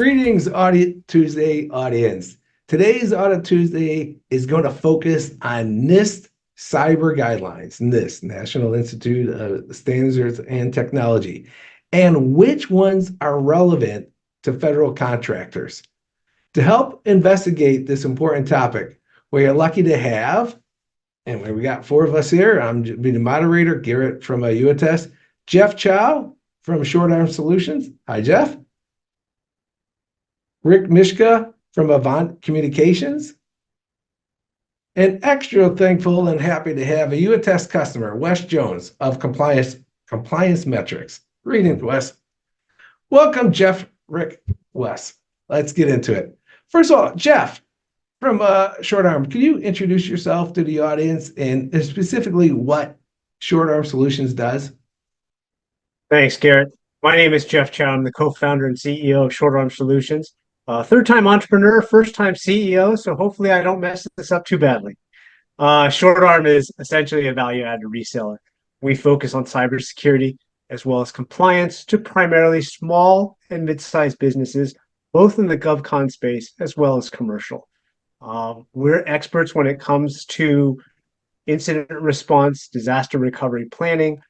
Greetings, Audit Tuesday audience. Today's Audit Tuesday is going to focus on NIST cyber guidelines, NIST, National Institute of Standards and Technology, and which ones are relevant to federal contractors. To help investigate this important topic, we are lucky to have, and we got four of us here. I'm the moderator, Garrett from YouAttest, Jeff Chow from ShortArm Solutions. Hi, Jeff. Rick Mishka from Avant Communications. And extra thankful and happy to have a YouAttest customer, Wes Jones of Compliance Metrics. Greetings, Wes. Welcome, Jeff, Rick, Wes. Let's get into it. First of all, Jeff from ShortArm, can you introduce yourself to the audience and specifically what ShortArm Solutions does? Thanks, Garrett. My name is Jeff Chow. I'm the co-founder and CEO of ShortArm Solutions. Third-time entrepreneur, first-time CEO, so hopefully I don't mess this up too badly. ShortArm is essentially a value-added reseller. We focus on cybersecurity as well as compliance to primarily small and mid-sized businesses, both in the GovCon space as well as commercial. We're experts when it comes to incident response, disaster recovery planning,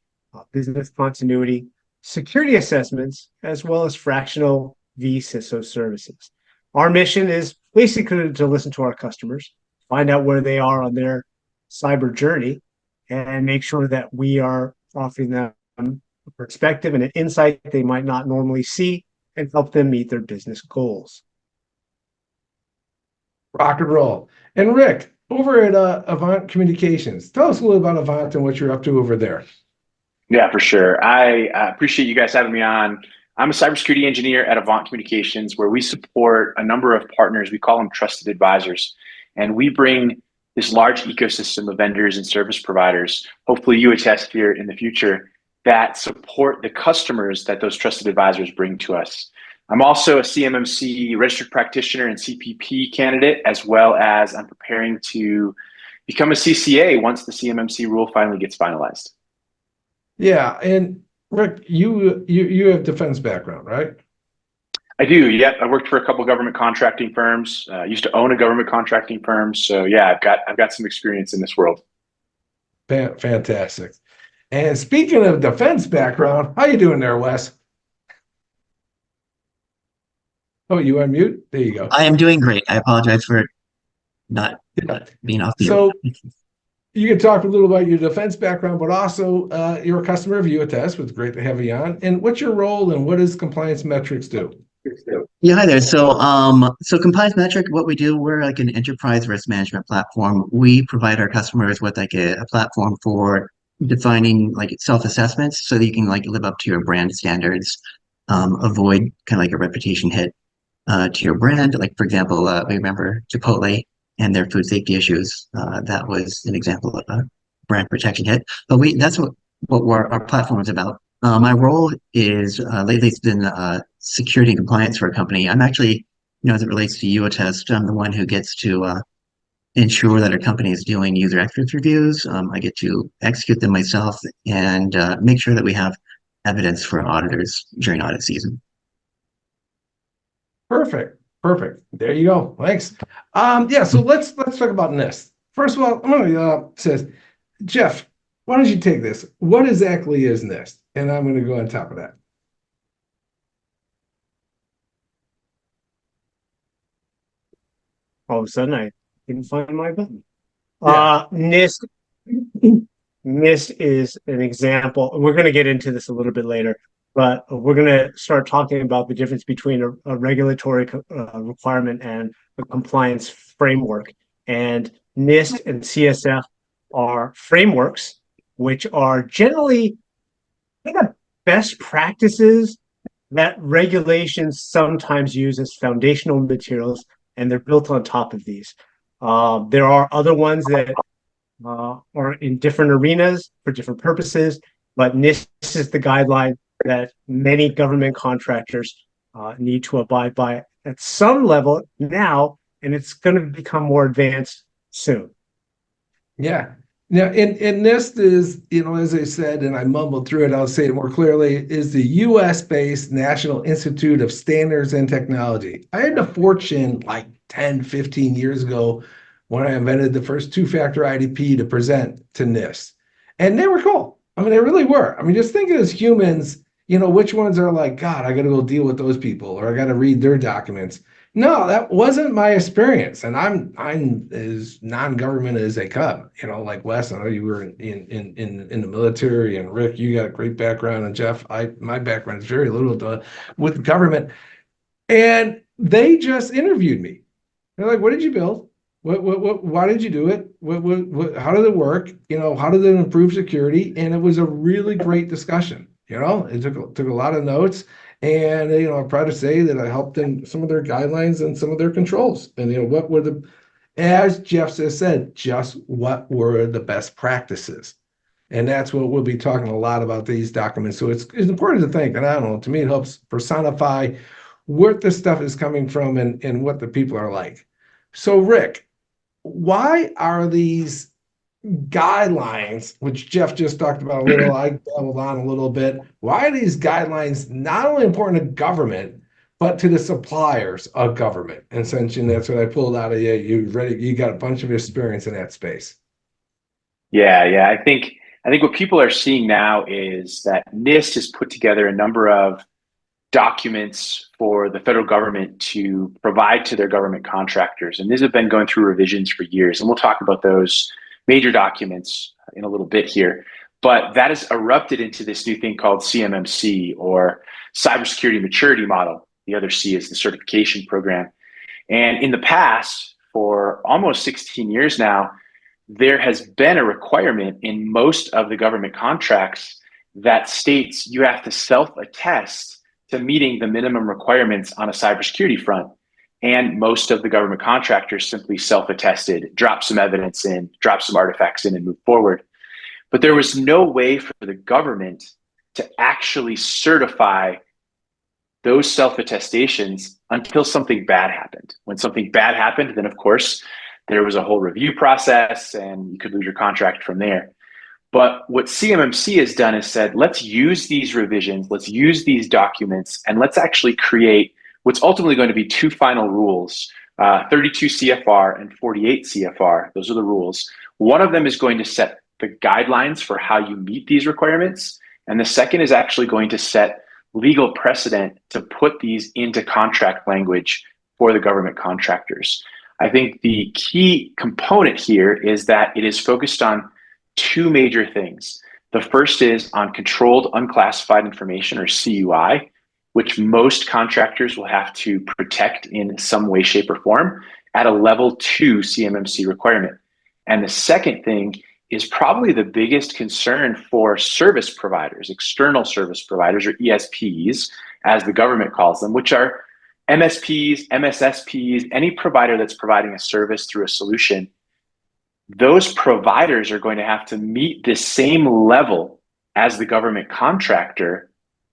business continuity, security assessments, as well as fractional vCISO services. Our mission is basically to listen to our customers, find out where they are on their cyber journey, and make sure that we are offering them a perspective and an insight they might not normally see and help them meet their business goals. Rock and roll. And Rick, over at Avant Communications, tell us a little about Avant and what you're up to over there. Yeah, for sure. I appreciate you guys having me on. I'm a cybersecurity engineer at Avant Communications, where we support a number of partners. We call them trusted advisors. And we bring this large ecosystem of vendors and service providers, hopefully YouAttest here in the future, that support the customers that those trusted advisors bring to us. I'm also a CMMC registered practitioner and CPP candidate, as well as I'm preparing to become a CCA once the CMMC rule finally gets finalized. Yeah, and Rick, you have defense background, right? I do. Yep, I worked for a couple of government contracting firms. Used to own a government contracting firm, so yeah, I've got some experience in this world. Fantastic. And speaking of defense background, how you doing there, Wes? Oh, you on mute? There you go. I am doing great. I apologize for not being off mute. So you can talk a little about your defense background, but also you're a customer of YouAttest. It's great to have you on. And what's your role and what does Compliance Metrics do? Yeah, hi there. So Compliance Metric, what we do, we're like an enterprise risk management platform. We provide our customers with like a platform for defining like self-assessments so that you can like live up to your brand standards, avoid kind of like a reputation hit to your brand. Like, for example, we remember Chipotle and their food safety issues. That was an example of a brand protection hit. But that's what our platform is about. My role is lately it's been security and compliance for a company. I'm actually, as it relates to YouAttest, I'm the one who gets to ensure that our company is doing user experience reviews. I get to execute them myself and make sure that we have evidence for auditors during audit season. Perfect. There you go. Thanks. Yeah, so let's talk about NIST. First of all, I'm going to say, Jeff, why don't you take this? What exactly is NIST? And I'm going to go on top of that. All of a sudden, I didn't find my button. Yeah. NIST is an example. We're going to get into this a little bit later, but we're going to start talking about the difference between a regulatory requirement and a compliance framework. And NIST and CSF are frameworks, which are generally best practices that regulations sometimes use as foundational materials, and they're built on top of these. There are other ones that are in different arenas for different purposes, but NIST is the guideline that many government contractors need to abide by at some level now, and it's going to become more advanced soon. Yeah. Now, and NIST is, as I said, and I mumbled through it, I'll say it more clearly, is the US-based National Institute of Standards and Technology. I had the fortune like 10, 15 years ago when I invented the first two-factor IDP to present to NIST. And they were cool. I mean, they really were. I mean, just think as humans, which ones are like, God, I got to go deal with those people, or I got to read their documents. No, that wasn't my experience, and I'm as non-government as they come. Like Wes, I know you were in the military, and Rick, you got a great background, and Jeff, my background is very little with government, and they just interviewed me. They're like, "What did you build? What? Why did you do it? How did it work? How did it improve security?" And it was a really great discussion. It took a lot of notes. And I'm proud to say that I helped in some of their guidelines and some of their controls. And what were as Jeff just said, just what were the best practices? And that's what we'll be talking a lot about these documents. So it's important to think, and I don't know, to me it helps personify where this stuff is coming from and what the people are like. So Rick, why are these guidelines, which Jeff just talked about a little, I dabbled on a little bit. Why are these guidelines not only important to government, but to the suppliers of government? And since that's what I pulled out of you, you got a bunch of experience in that space. Yeah. I think what people are seeing now is that NIST has put together a number of documents for the federal government to provide to their government contractors. And these have been going through revisions for years. And we'll talk about those major documents in a little bit here, but that has erupted into this new thing called CMMC, or Cybersecurity Maturity Model. The other C is the certification program. And in the past, for almost 16 years now, there has been a requirement in most of the government contracts that states you have to self-attest to meeting the minimum requirements on a cybersecurity front. And most of the government contractors simply self-attested, dropped some evidence in, dropped some artifacts in, and moved forward. But there was no way for the government to actually certify those self-attestations until something bad happened. When something bad happened, then of course, there was a whole review process and you could lose your contract from there. But what CMMC has done is said, let's use these revisions, let's use these documents, and let's actually create what's ultimately going to be two final rules, 32 CFR and 48 CFR. Those are the rules. One of them is going to set the guidelines for how you meet these requirements. And the second is actually going to set legal precedent to put these into contract language for the government contractors. I think the key component here is that it is focused on two major things. The first is on controlled unclassified information, or CUI, which most contractors will have to protect in some way, shape, or form at a level 2 CMMC requirement. And the second thing is probably the biggest concern for service providers, external service providers, or ESPs, as the government calls them, which are MSPs, MSSPs, any provider that's providing a service through a solution. Those providers are going to have to meet the same level as the government contractor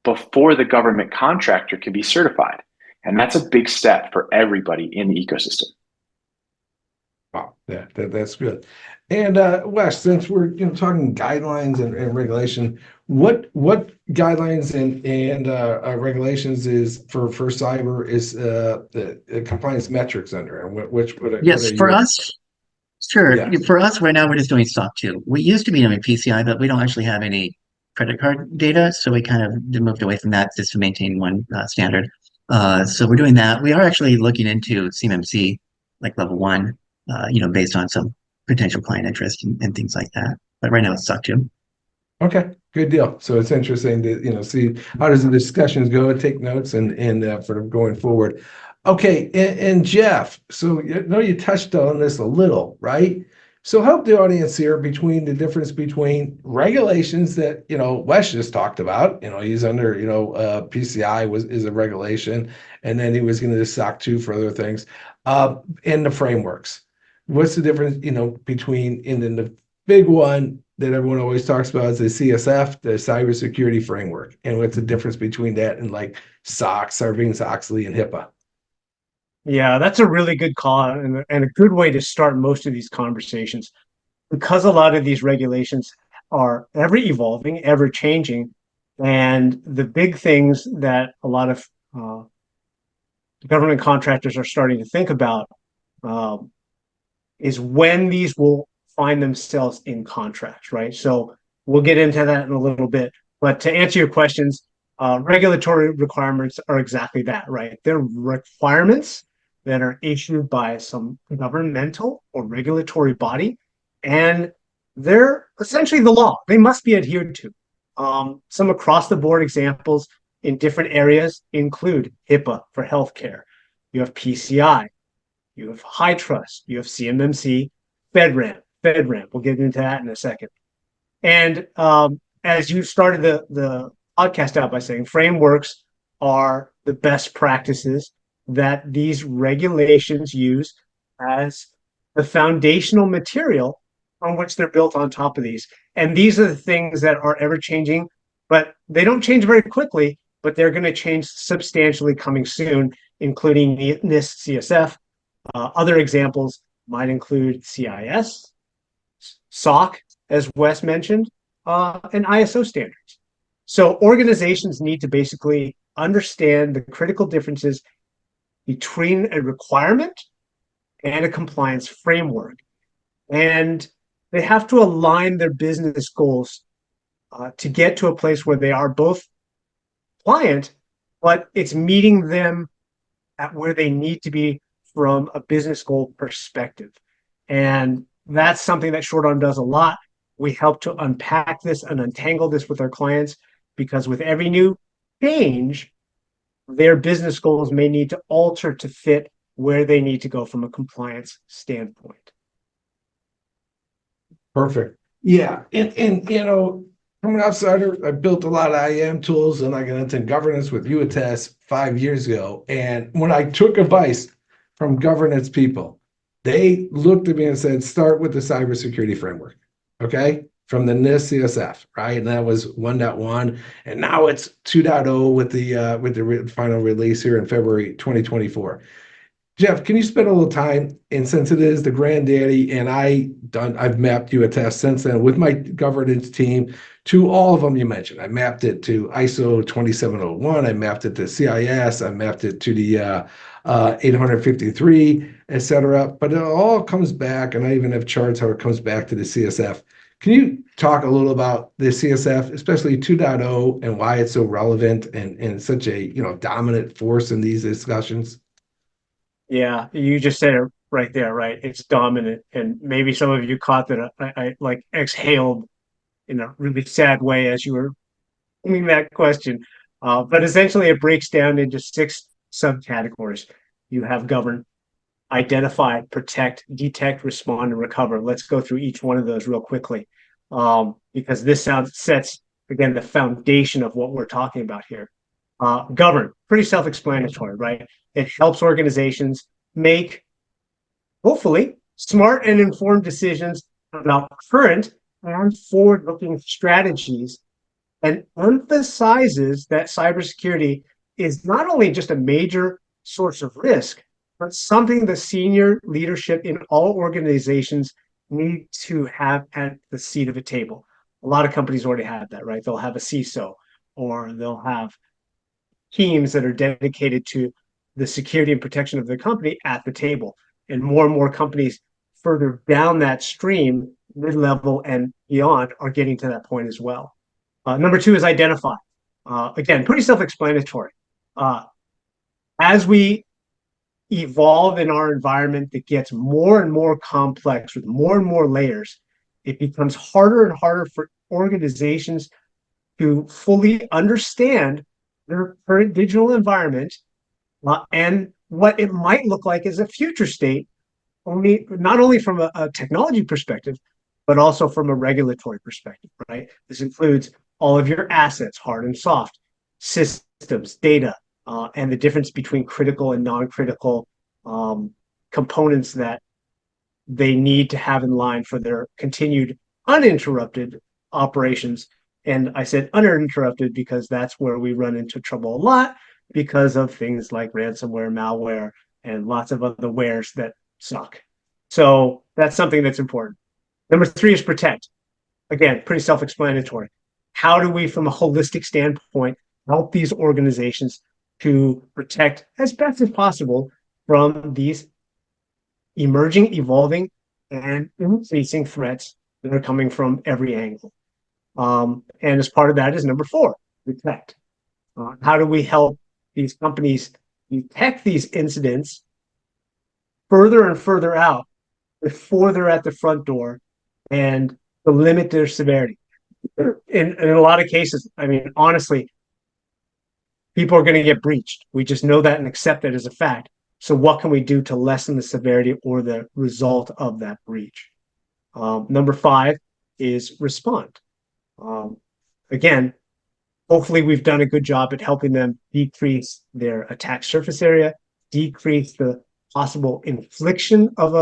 before the government contractor can be certified. And that's a big step for everybody in the ecosystem. Wow, yeah, that's good. And Wes, since we're talking guidelines and regulation, what guidelines and regulations is for cyber is the compliance metrics under, and Yes, for us, sure. Yeah. For us right now, we're just doing SOC 2. We used to be doing PCI, but we don't actually have any credit card data, so we kind of moved away from that just to maintain one standard. So we're doing that. We are actually looking into CMMC, like level 1, based on some potential client interest and things like that. But right now it's SOC 2. Okay, good deal. So it's interesting to see how does the discussions go, take notes, and for going forward. Okay, and Jeff, so I know you touched on this a little, right? So help the audience here between the difference between regulations that Wes just talked about. He's under PCI is a regulation, and then he was going to SOC 2 for other things, and the frameworks. What's the difference between the big one that everyone always talks about is the CSF, the cybersecurity framework, and what's the difference between that and like SOX, Sarbanes-Oxley, and HIPAA? Yeah, that's a really good call and a good way to start most of these conversations. because a lot of these regulations are ever evolving, ever changing, and the big things that a lot of government contractors are starting to think about is when these will find themselves in contracts, right? So we'll get into that in a little bit. But to answer your questions, regulatory requirements are exactly that, right? They're requirements that are issued by some governmental or regulatory body, and they're essentially the law. They must be adhered to. Some across the board examples in different areas include HIPAA for healthcare. You have PCI, you have high trust, you have CMMC, FedRAMP. We'll get into that in a second. And as you started the podcast out by saying, frameworks are the best practices that these regulations use as the foundational material on which they're built on top of these. And these are the things that are ever changing, but they don't change very quickly, but they're going to change substantially coming soon, including NIST CSF. Other examples might include CIS, SOC, as Wes mentioned, and ISO standards. So organizations need to basically understand the critical differences between a requirement and a compliance framework. And they have to align their business goals to get to a place where they are both compliant, but it's meeting them at where they need to be from a business goal perspective. And that's something that ShortArm does a lot. We help to unpack this and untangle this with our clients, because with every new change, their business goals may need to alter to fit where they need to go from a compliance standpoint. Perfect. Yeah. And you know, from an outsider, I built a lot of IAM tools and I got into governance with YouAttest 5 years ago. And when I took advice from governance people, they looked at me and said, start with the cybersecurity framework. Okay. From the NIST CSF, right? And that was 1.1. And now it's 2.0 with the final release here in February 2024. Jeff, can you spend a little time, and since it is the granddaddy, and I've mapped YouAttest since then with my governance team to all of them you mentioned. I mapped it to ISO 2701, I mapped it to CIS, I mapped it to the 853, et cetera. But it all comes back, and I even have charts how it comes back to the CSF. Can you talk a little about the CSF, especially 2.0, and why it's so relevant and such a dominant force in these discussions? Yeah, you just said it right there, right? It's dominant. And maybe some of you caught that I like exhaled in a really sad way as you were asking that question. But essentially, it breaks down into 6 subcategories. You have govern, identify, protect, detect, respond, and recover. Let's go through each one of those real quickly, because this sets, again, the foundation of what we're talking about here. Govern, pretty self-explanatory, right? It helps organizations make, hopefully, smart and informed decisions about current and forward-looking strategies, and emphasizes that cybersecurity is not only just a major source of risk, but something the senior leadership in all organizations need to have at the seat of a table. A lot of companies already have that, right? They'll have a CISO, or they'll have teams that are dedicated to the security and protection of the company at the table. And more companies further down that stream, mid-level and beyond, are getting to that point as well. Number 2 is identify. Again, pretty self-explanatory. As we evolve in our environment that gets more and more complex with more and more layers, it becomes harder and harder for organizations to fully understand their current digital environment and what it might look like as a future state, not only from a technology perspective, but also from a regulatory perspective, right? This includes all of your assets, hard and soft, systems, data, and the difference between critical and non-critical components that they need to have in line for their continued uninterrupted operations. And I said uninterrupted because that's where we run into trouble a lot, because of things like ransomware, malware, and lots of other wares that suck. So that's something that's important. Number three is protect. Again, pretty self-explanatory. How do we, from a holistic standpoint, help these organizations to protect as best as possible from these emerging, evolving, and increasing threats that are coming from every angle? And as part of that is number four, protect. How do we help these companies detect these incidents further and further out before they're at the front door and to limit their severity? In a lot of cases, I mean, honestly, people are going to get breached. We just know that and accept it as a fact. So what can we do to lessen the severity or the result of that breach? Number five is respond. Again, hopefully we've done a good job at helping them decrease their attack surface area, decrease the possible infliction of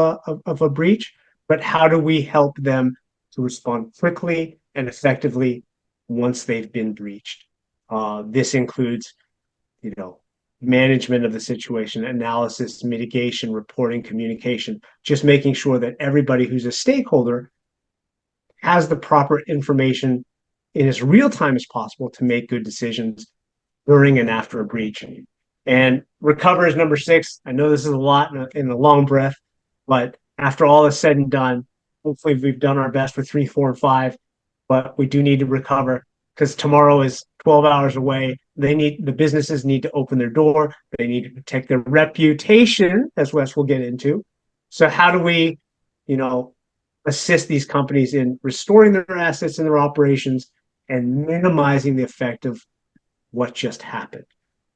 a breach, but how do we help them to respond quickly and effectively once they've been breached? This includes, management of the situation, analysis, mitigation, reporting, communication, just making sure that everybody who's a stakeholder has the proper information in as real time as possible to make good decisions during and after a breach. And recover is number six. I know this is a lot in a long breath, but after all is said and done, hopefully we've done our best with 3, 4, and 5, but we do need to recover because tomorrow is 12 hours away. The businesses need to open their door. They need to protect their reputation, as Wes will get into. So how do we, assist these companies in restoring their assets and their operations and minimizing the effect of what just happened?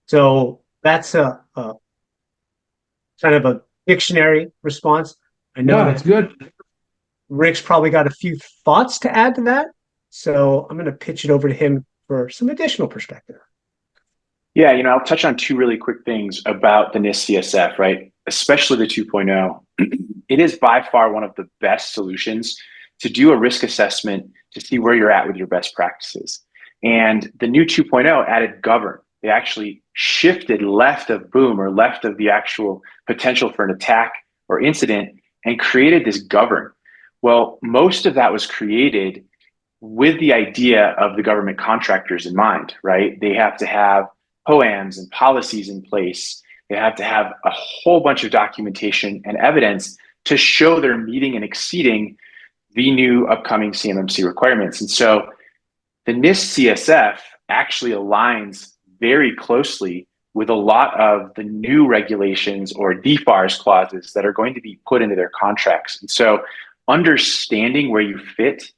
So that's a kind of a dictionary response. I know that's good. Rick's probably got a few thoughts to add to that. So I'm going to pitch it over to him for some additional perspective. Yeah, I'll touch on two really quick things about the NIST CSF, right? Especially the 2.0. It is by far one of the best solutions to do a risk assessment to see where you're at with your best practices. And the new 2.0 added govern. They actually shifted left of boom or left of the actual potential for an attack or incident and created this govern. Well, most of that was created with the idea of the government contractors in mind, right? They have to have POAMs and policies in place. They have to have a whole bunch of documentation and evidence to show they're meeting and exceeding the new upcoming CMMC requirements. And so the NIST CSF actually aligns very closely with a lot of the new regulations or DFARS clauses that are going to be put into their contracts. And so understanding where you fit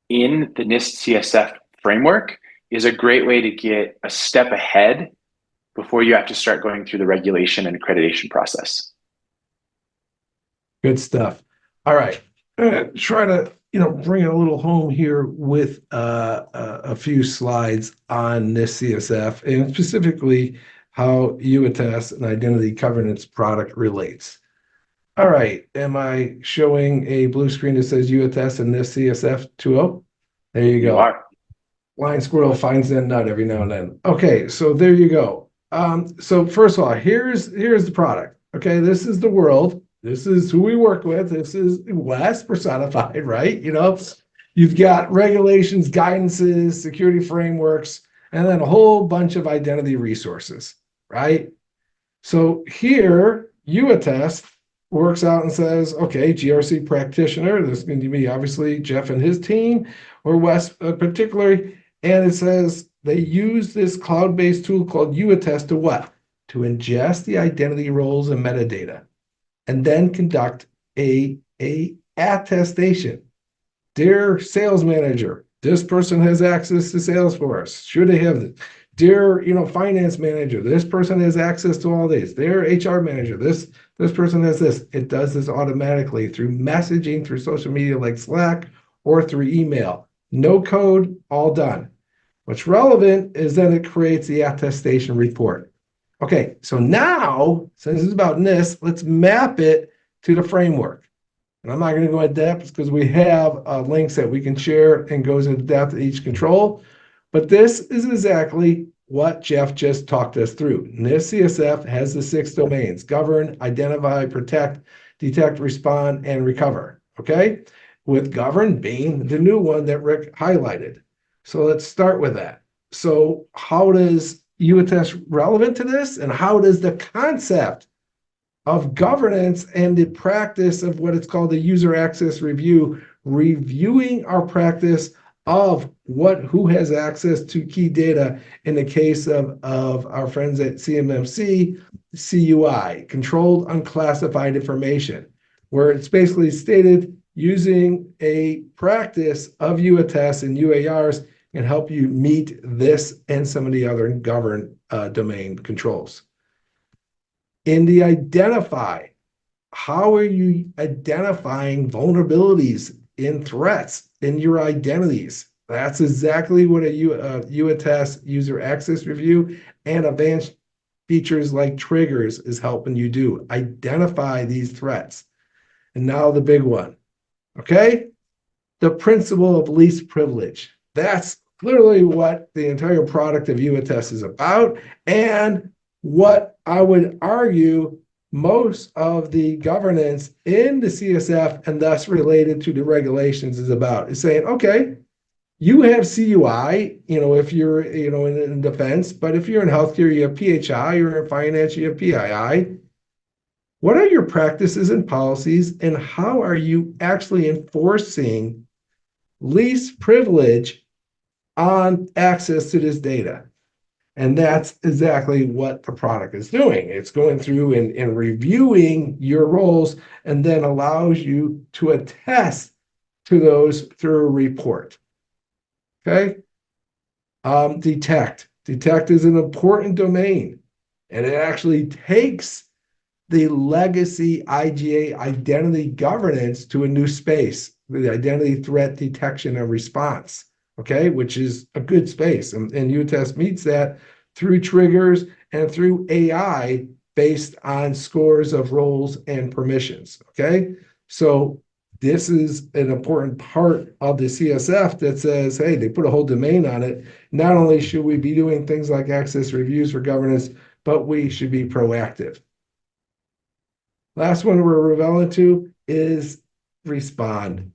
in the NIST CSF framework is a great way to get a step ahead before you have to start going through the regulation and accreditation process. Good stuff. All right. I'm going to try to, bring it a little home here with a few slides on this CSF and specifically how YouAttest and identity governance product relates. All right. Am I showing a blue screen that says YouAttest and this CSF 2.0? There you go. You are. Blind squirrel finds that nut every now and then. Okay, so there you go. So first of all, here's the product. Okay, this is the world. This is who we work with. This is Wes personified, right? You've got regulations, guidances, security frameworks, and then a whole bunch of identity resources, right? So here, YouAttest works out and says, okay, GRC practitioner, this is going to be obviously Jeff and his team, or Wes particularly, and it says they use this cloud-based tool called YouAttest to what? To ingest the identity roles and metadata, and then conduct a attestation. Dear sales manager, this person has access to Salesforce. Should they have it? Dear, finance manager, this person has access to all these. Dear HR manager, this person has this. It does this automatically through messaging, through social media like Slack, or through email. No code, all done. What's relevant is then it creates the attestation report. Okay, so now, since it's about NIST, let's map it to the framework. And I'm not going to go into depth because we have links that we can share and goes into depth at each control. But this is exactly what Jeff just talked us through. NIST CSF has the 6 domains: govern, identify, protect, detect, respond, and recover. Okay? with govern being the new one that Rick highlighted. So let's start with that. So how does YouAttest relevant to this? And how does the concept of governance and the practice of what it's called the user access review, reviewing our practice of who has access to key data in the case of our friends at CMMC, CUI, controlled unclassified information, where it's basically stated using a practice of UAttest and UARs can help you meet this and some of the other governed domain controls. In the identify, how are you identifying vulnerabilities in threats in your identities? That's exactly what a UAttest user access review and advanced features like triggers is helping you do. Identify these threats. And now the big one, okay? The principle of least privilege. That's literally what the entire product of UAttest is about, and what I would argue most of the governance in the CSF and thus related to the regulations is about, is saying, okay, you have CUI, if you're, in defense, but if you're in healthcare, you have PHI, you're in finance, you have PII. What are your practices and policies, and how are you actually enforcing least privilege on access to this data? And that's exactly what the product is doing. It's going through and reviewing your roles and then allows you to attest to those through a report. Okay? Detect. Detect is an important domain, and it actually takes the legacy IGA identity governance to a new space, the identity threat detection and response. Okay, which is a good space. And UAttest meets that through triggers and through AI based on scores of roles and permissions. Okay, so this is an important part of the CSF that says, hey, they put a whole domain on it. Not only should we be doing things like access reviews for governance, but we should be proactive. Last one we're relevant to is respond.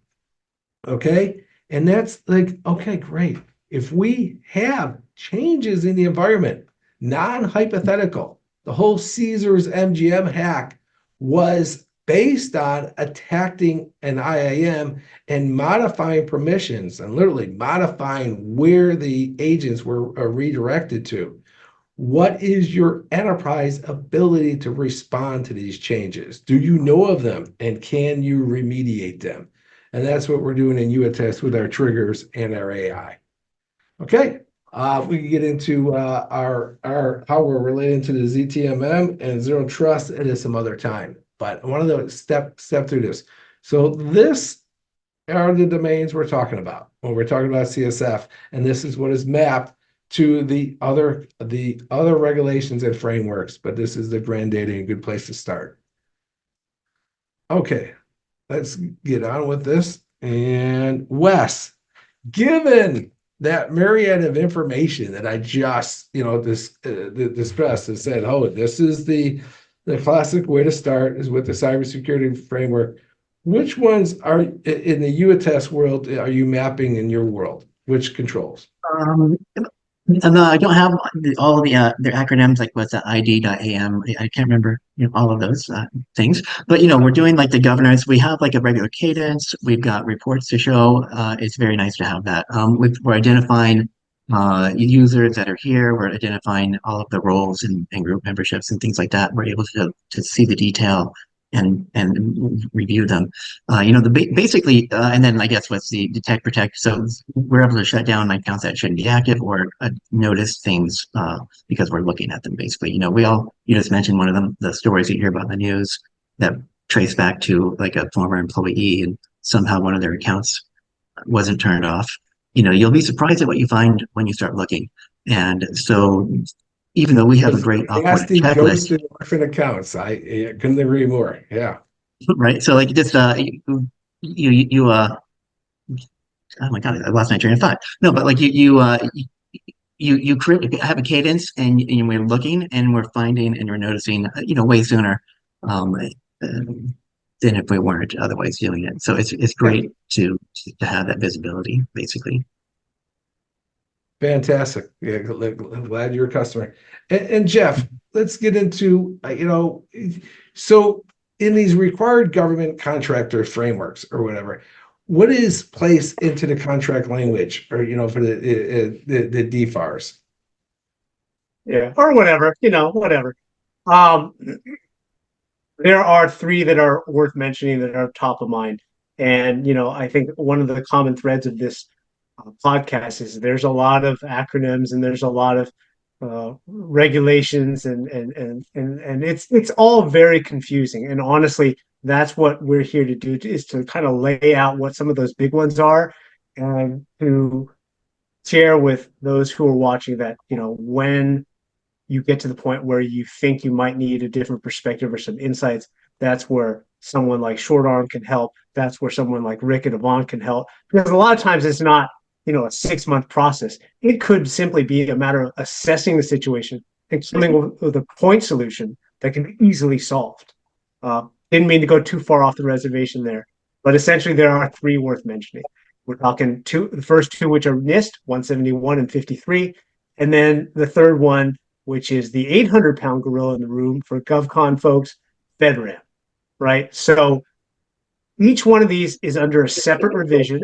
Okay. And that's like, okay, great. If we have changes in the environment, non-hypothetical, the whole Caesars MGM hack was based on attacking an IAM and modifying permissions and literally modifying where the agents were redirected to. What is your enterprise ability to respond to these changes? Do you know of them, and can you remediate them? And that's what we're doing in UAttest with our triggers and our AI. Okay, we can get into our how we're relating to the ZTMM and zero trust at some other time. But I want to step through this. So this are the domains we're talking about when we're talking about CSF, and this is what is mapped to the other regulations and frameworks. But this is the grand data and a good place to start. Okay. Let's get on with this. And Wes, given that myriad of information that I just, discussed and said, oh, this is the classic way to start is with the cybersecurity framework. Which ones are in the UAttest world are you mapping in your world? Which controls? No, I don't have all of the acronyms, like what's that ID.am. I can't remember all of those things. But we're doing like the governance. We have like a regular cadence. We've got reports to show. It's very nice to have that. We're identifying users that are here. We're identifying all of the roles and group memberships and things like that. We're able to see the detail and review them. Basically, and then I guess what's the detect protect. So we're able to shut down accounts that shouldn't be active or notice things because we're looking at them. Basically, you just mentioned one of them, the stories you hear about in the news that trace back to like a former employee and somehow one of their accounts wasn't turned off. You'll be surprised at what you find when you start looking. And so even though we have a great nasty checklist, ghosted orphan accounts, I couldn't agree more. Yeah. Right. So like just you oh my God, I lost my train of thought. No, but like you have a cadence and we're looking and we're finding and we're noticing way sooner. than if we weren't otherwise doing it. So it's great to have that visibility, basically. Fantastic. Yeah, glad you're a customer. And Jeff, let's get into, so in these required government contractor frameworks or whatever, what is placed into the contract language or, for the DFARS? Yeah, or whatever, whatever. Um, there are three that are worth mentioning that are top of mind. And, I think one of the common threads of this podcast is there's a lot of acronyms and there's a lot of regulations and it's all very confusing. And honestly, that's what we're here to do is to kind of lay out what some of those big ones are and to share with those who are watching that, when you get to the point where you think you might need a different perspective or some insights, that's where someone like ShortArm can help. That's where someone like Rick at Avant can help. Because a lot of times it's not, a 6-month process. It could simply be a matter of assessing the situation and coming with a point solution that can be easily solved. Didn't mean to go too far off the reservation there, but essentially there are three worth mentioning. We're talking the first two, which are NIST 171 and 53, and then the third one, which is the 800-pound gorilla in the room for GovCon folks, FedRAMP, right? So each one of these is under a separate revision.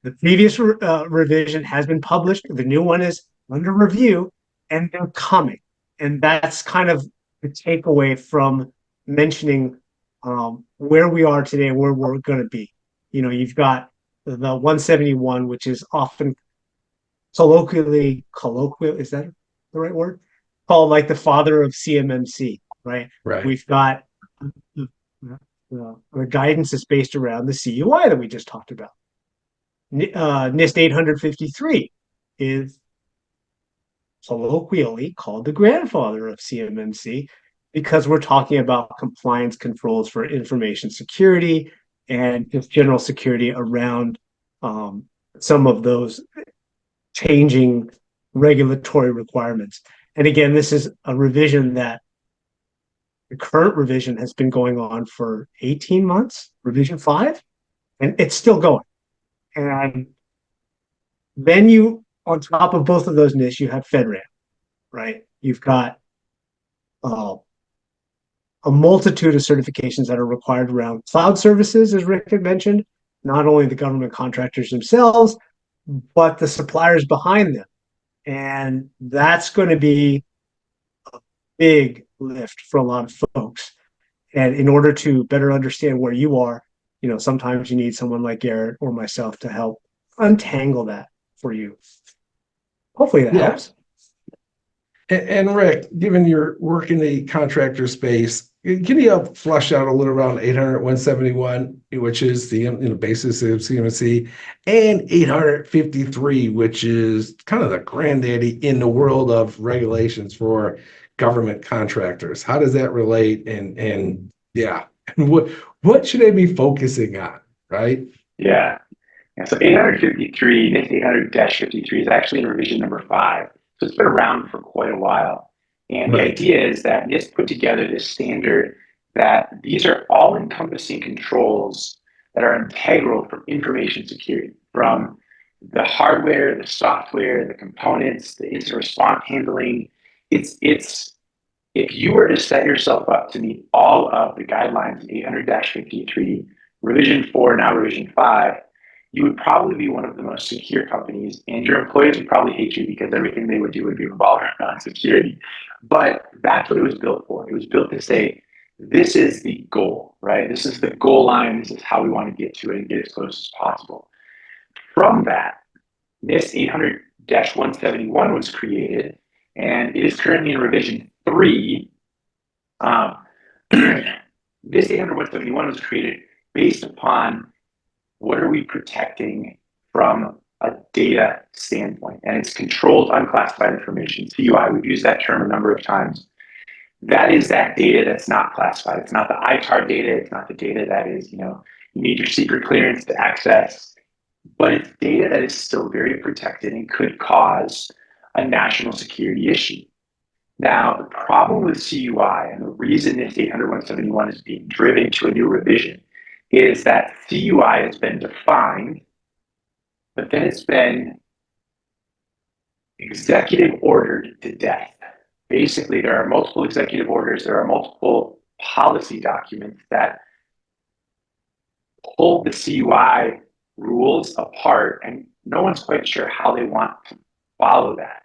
The previous revision has been published. The new one is under review, and they're coming. And that's kind of the takeaway from mentioning where we are today and where we're going to be. You've got the 171, which is often colloquial, is that the right word? Called like the father of CMMC, right? Right. We've got the guidance is based around the CUI that we just talked about. NIST 853 is colloquially called the grandfather of CMMC because we're talking about compliance controls for information security and just general security around some of those changing regulatory requirements. And again, this is a revision that the current revision has been going on for 18 months, revision 5, and it's still going. And then on top of both of those NIST, you have FedRAMP, right? You've got a multitude of certifications that are required around cloud services, as Rick had mentioned, not only the government contractors themselves, but the suppliers behind them. And that's going to be a big lift for a lot of folks. And in order to better understand where you are, sometimes you need someone like Garrett or myself to help untangle that for you. Hopefully that helps. And Rick, given your work in the contractor space, can you help flush out a little around 800 171, which is the basis of CMMC, and 853, which is kind of the granddaddy in the world of regulations for government contractors? How does that relate? And what should they be focusing on, right? Yeah. So 853, NIST 800-53 is actually in revision number 5. So it's been around for quite a while. And the idea is that NIST put together this standard that these are all-encompassing controls that are integral for information security, from the hardware, the software, the components, the incident response handling. It's if you were to set yourself up to meet all of the guidelines in 800-53, revision 4, now revision 5, you would probably be one of the most secure companies, and your employees would probably hate you because everything they would do would be revolved around security. But that's what it was built for. It was built to say, this is the goal, right? This is the goal line. This is how we want to get to it and get as close as possible. From that, NIST 800-171 was created, and it is currently in revision 3. NIST 800-171 was created based upon what are we protecting from a data standpoint, and it's controlled unclassified information. CUI, we've used that term a number of times. That is that data that's not classified. It's not the ITAR data. It's not the data that is, you need your secret clearance to access, but it's data that is still very protected and could cause a national security issue. Now, the problem with CUI and the reason this 800-171 is being driven to a new revision is that CUI has been defined, but then it's been executive ordered to death. Basically, there are multiple executive orders, there are multiple policy documents that pull the CUI rules apart, and no one's quite sure how they want to follow that.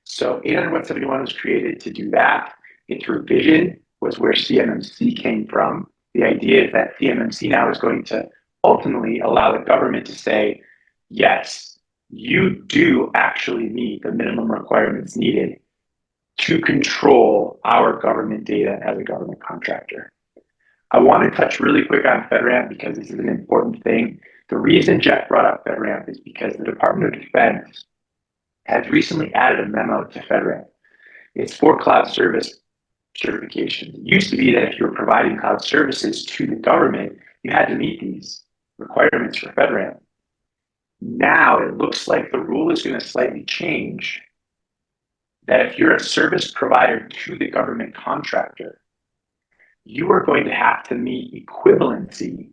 So 800-171 was created to do that. Its revision was where CMMC came from. The idea is that CMMC now is going to ultimately allow the government to say, yes, you do actually meet the minimum requirements needed to control our government data as a government contractor. I want to touch really quick on FedRAMP because this is an important thing. The reason Jeff brought up FedRAMP is because the Department of Defense has recently added a memo to FedRAMP. It's for cloud service certification. It used to be that if you were providing cloud services to the government, you had to meet these requirements for FedRAMP. Now it looks like the rule is going to slightly change, that if you're a service provider to the government contractor, you are going to have to meet equivalency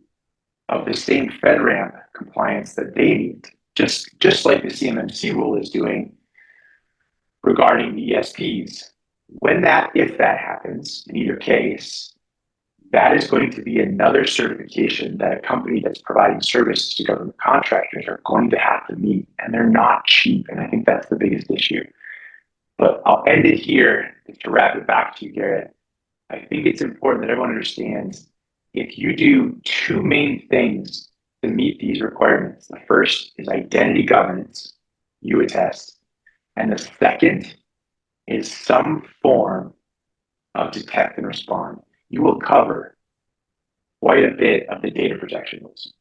of the same FedRAMP compliance that they need, just like the CMMC rule is doing regarding the ESPs. If that happens, in either case, that is going to be another certification that a company that's providing services to government contractors are going to have to meet, and they're not cheap. And I think that's the biggest issue. But I'll end it here to wrap it back to you, Garrett. I think it's important that everyone understands if you do two main things to meet these requirements. The first is identity governance, YouAttest, and the second is some form of detect and respond. You will cover quite a bit of the data protection rules.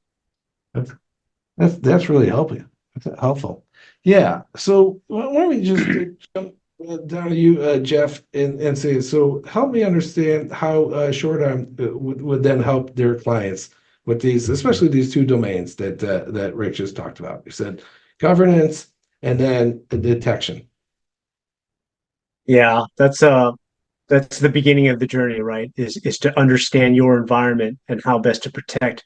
That's really helpful. Yeah. So why don't we just jump down to you, Jeff, and say, so help me understand how ShortArm would then help their clients with these, especially these two domains that Rick just talked about. You said governance and then the detection. Yeah, that's the beginning of the journey, right? Is to understand your environment and how best to protect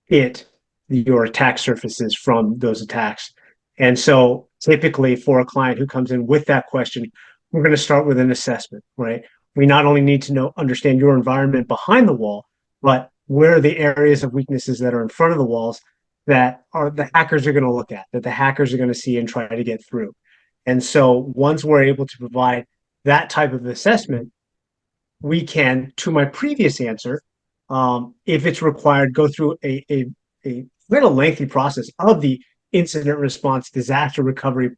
your attack surfaces from those attacks. And so typically for a client who comes in with that question, we're going to start with an assessment, right? We not only need to understand your environment behind the wall, but where are the areas of weaknesses that are in front of the walls that are the hackers are going to look at, that the hackers are going to see and try to get through. And so once we're able to provide that type of assessment, we can, to my previous answer, if it's required, go through a little lengthy process of the incident response disaster recovery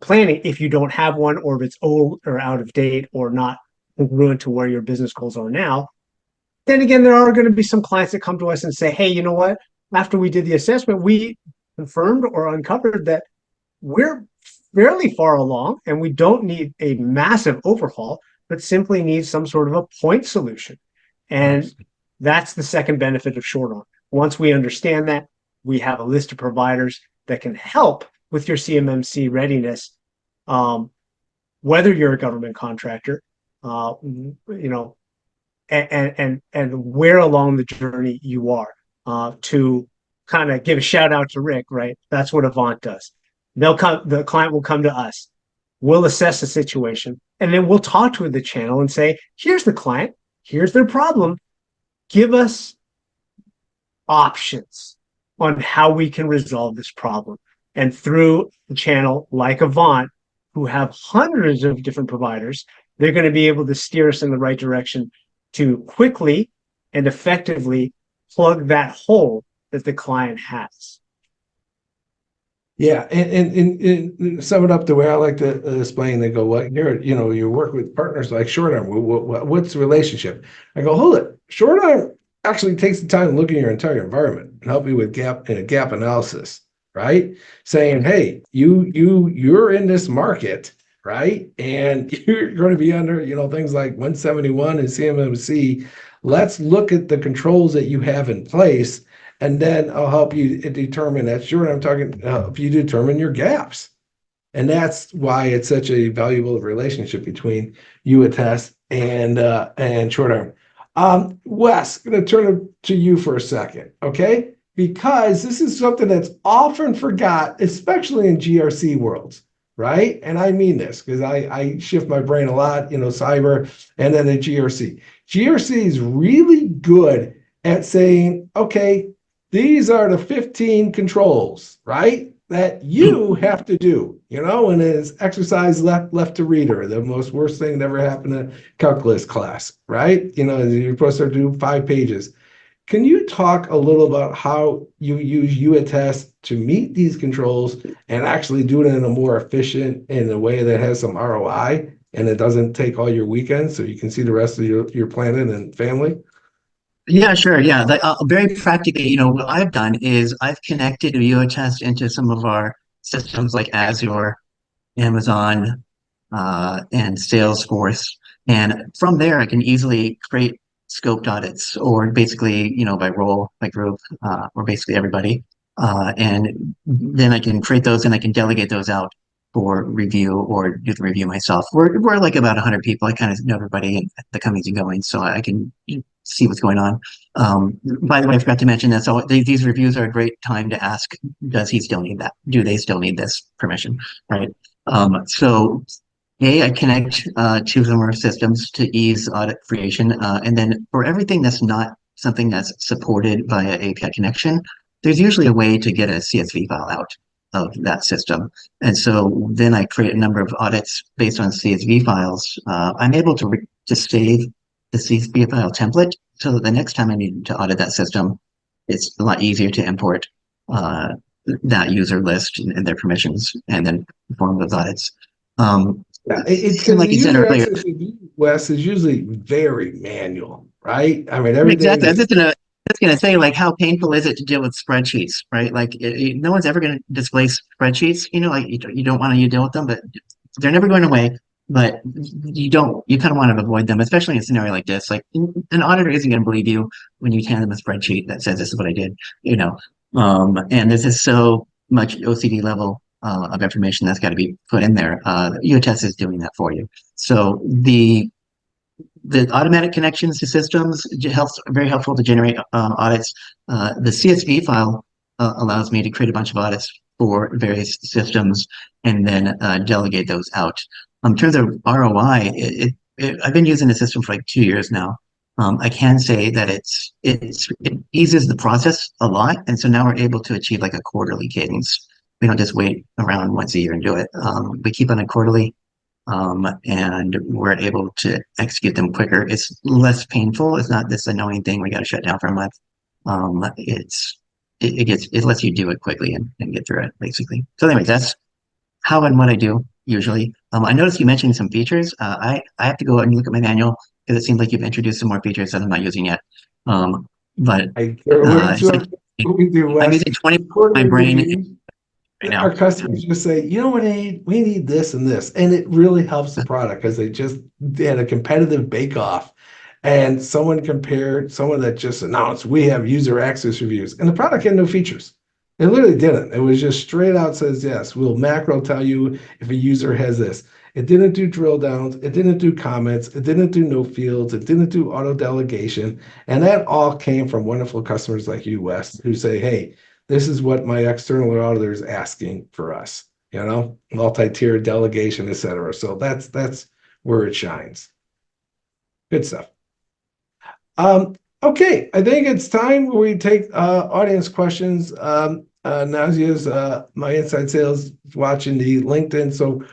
planning if you don't have one, or if it's old or out of date or not congruent to where your business goals are now. Then again, there are going to be some clients that come to us and say, hey, you know what? After we did the assessment, we confirmed or uncovered that we're fairly far along and we don't need a massive overhaul, but simply need some sort of a point solution. And that's the second benefit of ShortArm. Once we understand that, we have a list of providers that can help with your CMMC readiness, whether you're a government contractor, and where along the journey you are. To kind of give a shout out to Rick, right? That's what Avant does. The client will come to us. We'll assess the situation, and then we'll talk to the channel and say, here's the client, here's their problem. Give us options on how we can resolve this problem. And through the channel like Avant, who have hundreds of different providers, they're going to be able to steer us in the right direction to quickly and effectively plug that hole that the client has. Yeah, and sum it up the way I like to explain. They go, well, you work with partners like ShortArm. What's the relationship? I go, hold it. ShortArm actually takes the time to look at your entire environment and help you with gap analysis, right? Saying, hey, you're in this market, right? And you're going to be under, things like 171 and CMMC. Let's look at the controls that you have in place. And then I'll help you determine, that's sure I'm talking, help you determine your gaps. And that's why it's such a valuable relationship between YouAttest and ShortArm. Wes, I'm going to turn it to you for a second, okay? Because this is something that's often forgot, especially in GRC worlds, right? And I mean this because I shift my brain a lot, cyber and then the GRC. GRC is really good at saying, okay, these are the 15 controls, right? That you have to do, and it's exercise left to reader, the most worst thing that ever happened in calculus class, right? You're supposed to do 5 pages. Can you talk a little about how you use YouAttest to meet these controls and actually do it in a more efficient, in a way that has some ROI and it doesn't take all your weekends so you can see the rest of your planet and family? Yeah, sure. Yeah, very practically, what I've done is I've connected UOTest into some of our systems like Azure, Amazon, and Salesforce, and from there I can easily create scoped audits, or basically, by role, by group, or basically everybody, and then I can create those and I can delegate those out for review or do the review myself. We're like about 100 people. I kind of know everybody and the comings and goings, so I can see what's going on. By the way, I forgot to mention that. So these reviews are a great time to ask, does he still need that? Do they still need this permission? Right. So I connect to some of our systems to ease audit creation. And then for everything that's not something that's supported via API connection, there's usually a way to get a CSV file out of that system. And so then I create a number of audits based on CSV files. I'm able to save the CSV file template so that the next time I need to audit that system, it's a lot easier to import that user list and their permissions and then perform those audits. Yeah, it's because like the user access review, Wes, is usually very manual, right? I mean, everything. Exactly. I was just gonna say, like, how painful is it to deal with spreadsheets, right? Like, no one's ever going to displace spreadsheets. Like you don't want to deal with them, but they're never going away. But you kind of want to avoid them, especially in a scenario like this. Like, an auditor isn't going to believe you when you hand them a spreadsheet that says this is what I did, and there's just so much OCD level of information that's got to be put in there. UOTest is doing that for you. So the automatic connections to systems very helpful to generate audits. The CSV file allows me to create a bunch of audits for various systems and then delegate those out. In terms of ROI, I've been using the system for like 2 years now. I can say that it eases the process a lot, and so now we're able to achieve like a quarterly cadence. We don't just wait around once a year and do it. We keep on a quarterly, and we're able to execute them quicker. It's less painful. It's not this annoying thing we got to shut down for a month. It lets you do it quickly and get through it basically. So anyway, that's how and what I do usually. I noticed you mentioned some features. I have to go and look at my manual because it seems like you've introduced some more features that I'm not using yet. But I'm using 20 my brain. Our customers just say, what we need this and this. And it really helps the product because they had a competitive bake-off and someone that just announced, we have user access reviews, and the product had no features. It literally didn't. It was just straight out says, yes, we'll macro tell you if a user has this. It didn't do drill downs. It didn't do comments. It didn't do no fields. It didn't do auto delegation. And that all came from wonderful customers like you, Wes, who say, hey, this is what my external auditor is asking for us, multi-tier delegation, et cetera. So that's where it shines. Good stuff. Okay, I think it's time we take audience questions. Nazia's my inside sales watching the LinkedIn, so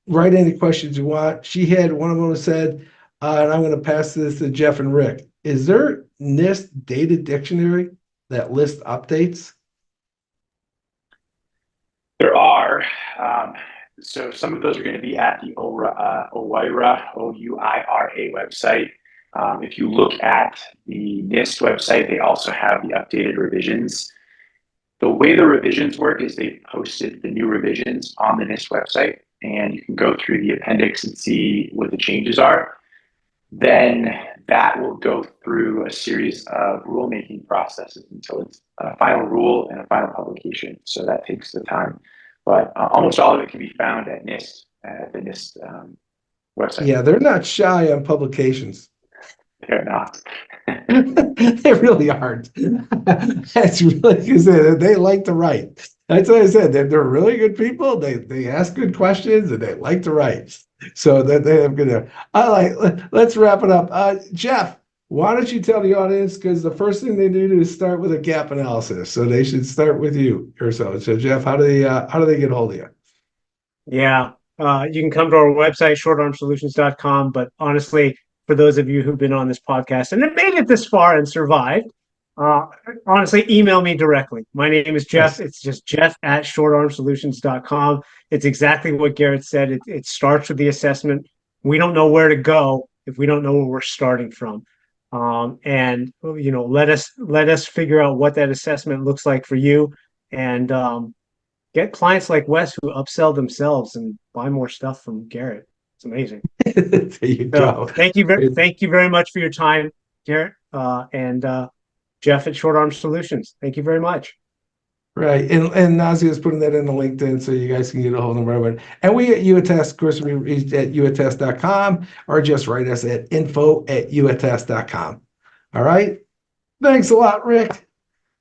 write any questions you want. She had one of them said, and I'm going to pass this to Jeff and Rick. Is there NIST data dictionary that lists updates? There are. So some of those are going to be at the OIRA, O-U-I-R-A website. If you look at the NIST website, they also have the updated revisions. The way the revisions work is they posted the new revisions on the NIST website, and you can go through the appendix and see what the changes are. Then that will go through a series of rulemaking processes until it's a final rule and a final publication. So that takes the time. but almost all of it can be found at NIST, the NIST website. Yeah, they're not shy on publications. They're not. They really aren't. That's really because they like to write. That's what I said. They're really good people. They ask good questions and they like to write. So that they have good. Let's wrap it up. Jeff, why don't you tell the audience, because the first thing they do is start with a gap analysis. So they should start with you or so. So Jeff, how do they get hold of you? Yeah, you can come to our website, shortarmsolutions.com. But honestly, for those of you who've been on this podcast and have made it this far and survived, honestly, email me directly. My name is Jeff. It's just jeff@shortarmsolutions.com. It's exactly what Garrett said. It starts with the assessment. We don't know where to go if we don't know where we're starting from. And let us figure out what that assessment looks like for you, and get clients like Wes who upsell themselves and buy more stuff from Garrett. It's amazing. There you go. Thank you very much for your time, Garrett, and Jeff at ShortArm Solutions. Thank you very much. Right. And Nazia is putting that in the LinkedIn so you guys can get a hold of them. And we at YouAttest, of course, we reach at youattest.com or just write us at info@youattest.com. All right. Thanks a lot, Rick.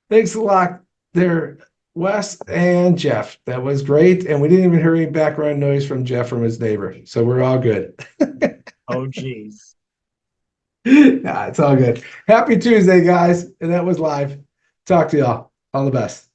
Thanks a lot there, Wes and Jeff. That was great. And we didn't even hear any background noise from Jeff from his neighbor. So we're all good. Oh, geez. Nah, it's all good. Happy Tuesday, guys. And that was live. Talk to y'all. All the best.